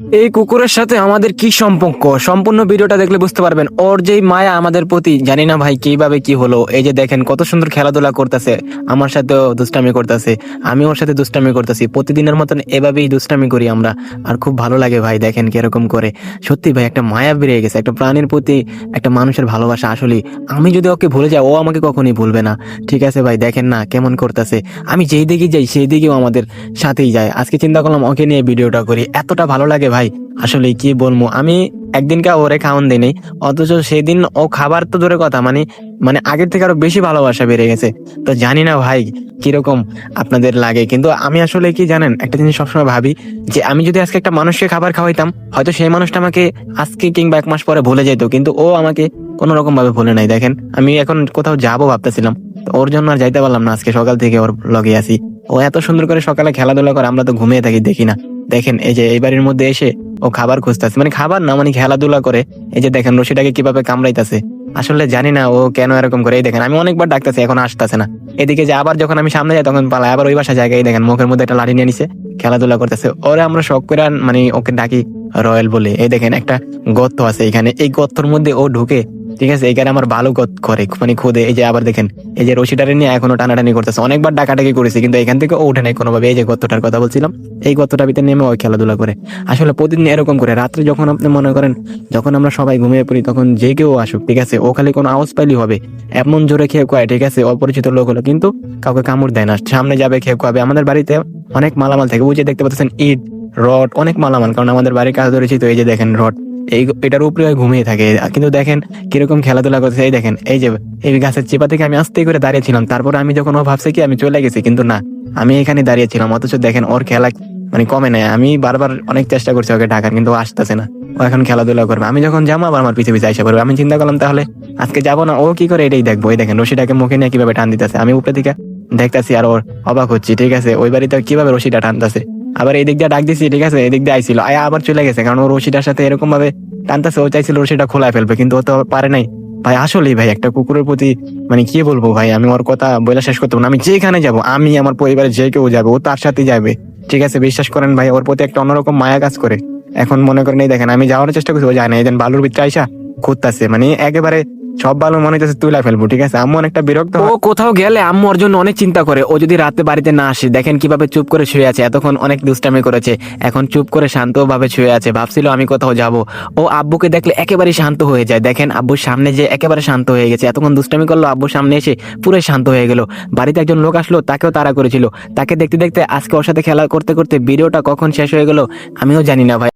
এই কুকুরের সাথে আমাদের কি সম্পর্ক সম্পূর্ণ ভিডিওটা দেখলে বুঝতে পারবেন। ওর যেই মায়া আমাদের প্রতি, জানি না ভাই কিভাবে কি হলো। এই যে দেখেন কত সুন্দর খেলাধুলা করতেছে, আমার সাথেও দুষ্টামি করতেছে, আমি ওর সাথে দুষ্টামি করতেছি। প্রতিদিনের মতন এভাবেই দুষ্টামি করি আমরা, আর খুব ভালো লাগে ভাই। দেখেন কিরকম করে, সত্যি ভাই একটা মায়া বেরিয়ে গেছে একটা প্রাণীর প্রতি, একটা মানুষের ভালোবাসা। আসলে আমি যদি ওকে ভুলে যাই, ও আমাকে কখনই ভুলবে না। ঠিক আছে ভাই, দেখেন না কেমন করতেছে। আমি যেই দিকে যাই সেই দিকেও আমাদের সাথেই যায়। আজকে চিন্তা করলাম ওকে নিয়ে ভিডিওটা করি, এতটা ভালো লাগে ভাই। আসলে কি বলবো, আমি একদিনকে ওরে খাওয়ান দিই নাই, অথচ সেদিন ও খাবার তো দূরের কথা, মানে মানে আগের থেকে আরো বেশি ভালোবাসা বেড়ে গেছে। তো জানি না ভাই কিরকম আপনাদের লাগে, কিন্তু আমি আসলে কি জানেন, একটা জিনিস সবসময় ভাবি যে আমি যদি আজকে একটা মানুষকে খাবার খাওয়াইতাম, হয়তো সেই মানুষটা আমাকে আজকে কিংবা 1 মাস পরে ভুলে যেত, কিন্তু ও আমাকে কোনো রকম ভাবে ভুলে নাই। দেখেন আমি এখন কোথাও যাবো ভাবতেছিলাম, তো ওর জন্য আর যাইতে পারলাম না। আজকে সকাল থেকে ওর লগে আছি। ও এত সুন্দর করে সকালে খেলাধুলা করে, আমরা তো ঘুমিয়ে থাকি, দেখি না। দেখেন এই যে এই বাড়ির মধ্যে এসে ও খাবার খুঁজতেছে, মানে খাবার না, মানে খেলাধুলা করে। এই যে দেখেন রশিটাকে কিভাবে কামড়াইতেছে। আসলে জানি না ও কেন এরকম করে। এই দেখেন আমি অনেকবার ডাকতেছি, এখন আসতেছে না। এদিকে যে আবার যখন আমি সামনে যাই তখন পালায়, আবার ওই বাসা জায়গায় দেখেন মুখের মধ্যে একটা লাঠি নিয়ে নিছে, খেলাধুলা করতেছে। ওরে আমরা শখ করে মানে ওকে ডাকি রয়্যাল বলে। এই দেখেন একটা গর্ত আছে এখানে, এই গর্তর মধ্যে ও ঢুকে, ঠিক আছে, এখানে আমার ভালো করে মানে খুদে। এই যে আবার দেখেন এই যে রশিটারে নিয়ে এখনো টানাটানি করতেছে। অনেকবার ডাকাটাকি করেছে কিন্তু এখান থেকে ও উঠে নাই কোনোভাবে। এই যে গর্তটার কথা বলছিলাম, এই গর্তটার ভিতরে নেমে ওই খেলাধুলা করে। আসলে প্রতিদিন এরকম করে রাত্রে যখন আপনি মনে করেন, যখন আমরা সবাই ঘুমিয়ে পড়ি, তখন যে কেউ আসুক, ঠিক আছে, ও খালি কোনো আওয়াজ পাইলেই হবে, এমন জোরে খেয়ে কয়, ঠিক আছে, অপরিচিত লোক হলো কিন্তু কাউকে কামড় দেয় না, সামনে যাবে খেয়ে কয়াবে। আমাদের বাড়িতে অনেক মালামাল থাকে, ওই যে দেখতে পাচ্ছেন ইট রড, অনেক মালামাল, কারণ আমাদের বাড়ির কাজ ধরেছি। তো এই যে দেখেন রড, এই এটার উপরে ঘুমিয়ে থাকে, কিন্তু দেখেন কিরকম খেলাধুলা করছে। এই দেখেন এই যে এই গাছের চিপা থেকে আমি আস্তে করে দাঁড়িয়েছিলাম, তারপরে আমি যখন ও ভাবছে কি আমি চলে গেছি, কিন্তু না, আমি এখানে দাঁড়িয়েছিলাম। অথচ দেখেন ওর খেলা মানে কমে নাই। আমি বারবার অনেক চেষ্টা করছি ওকে ঢাকার, কিন্তু ও আসতেছে না। ও এখন খেলাধুলা করবে, আমি যখন যাবো আবার আমার পিছে পিছে আইসা পড়বে। আমি চিন্তা করলাম তাহলে আজকে যাবো না, ও কি করে এটাই দেখবো। এই দেখেন রশিটাকে মুখে নিয়ে কিভাবে টান দিতেছে, আমি উপরে থেকে দেখতেছি আর ওর অবাক হচ্ছি। ঠিক আছে, ওই বাড়িতে কিভাবে রশিটা টানতেছে। আবার এই দিক দিয়ে ডাক দিছি, ঠিক আছে, এদিক দিয়ে আইছিল, আবার চলে গেছে, কারণ ও রশিটার সাথে এরকম ভাবে টানতেছে। ও চাইছিল রশিটা খোলায় ফেলবে, কিন্তু ও তো পারে নাই। ভাই আসলেই ভাই একটা কুকুরের প্রতি মানে কি বলবো ভাই, আমি ওর কথা বলে শেষ করতে পারবো না। আমি যেখানে যাব, আমি আমার পরিবারের যে কেউ যাবে, ও তার সাথে যাবে। ঠিক আছে, বিশ্বাস করেন ভাই, ওর প্রতি একটা অন্যরকম মায়া কাজ করে। এখন মনে করেন এই দেখেন আমি যাওয়ার চেষ্টা করছি, ও যায় না। এই দেন বালুর ভিতরে আইসা খুঁজতেছে, মানে একেবারে সব বালু মনে হচ্ছে তুলে ফেলবো। ঠিক আছে, আম্মু অনেকটা বিরক্ত হয়। ও কোথাও গেলে আম্মু ওর জন্য অনেক চিন্তা করে। ও যদি রাতে বাড়িতে না আসে, দেখেন কিভাবে চুপ করে শুয়ে আছে। এতক্ষণ অনেক দুষ্টামি করেছে, এখন চুপ করে শান্ত ভাবে শুয়ে আছে। ভাবছিল আমি কোথাও যাব। ও আব্বুকে দেখলে একেবারে শান্ত হয়ে যায়। দেখেন আব্বুর সামনে যে একেবারে শান্ত হয়ে গেছে। এতক্ষণ দুষ্টামি করলো, আব্বুর সামনে এসে পুরো শান্ত হয়ে গেল। বাড়িতে একজন লোক আসলো, তাকেও তাড়া করেছিল। তাকে দেখতে দেখতে আজকে ওর সাথে খেলা করতে করতে ভিডিওটা কখন শেষ হয়ে গেল আমিও জানি না ভাই।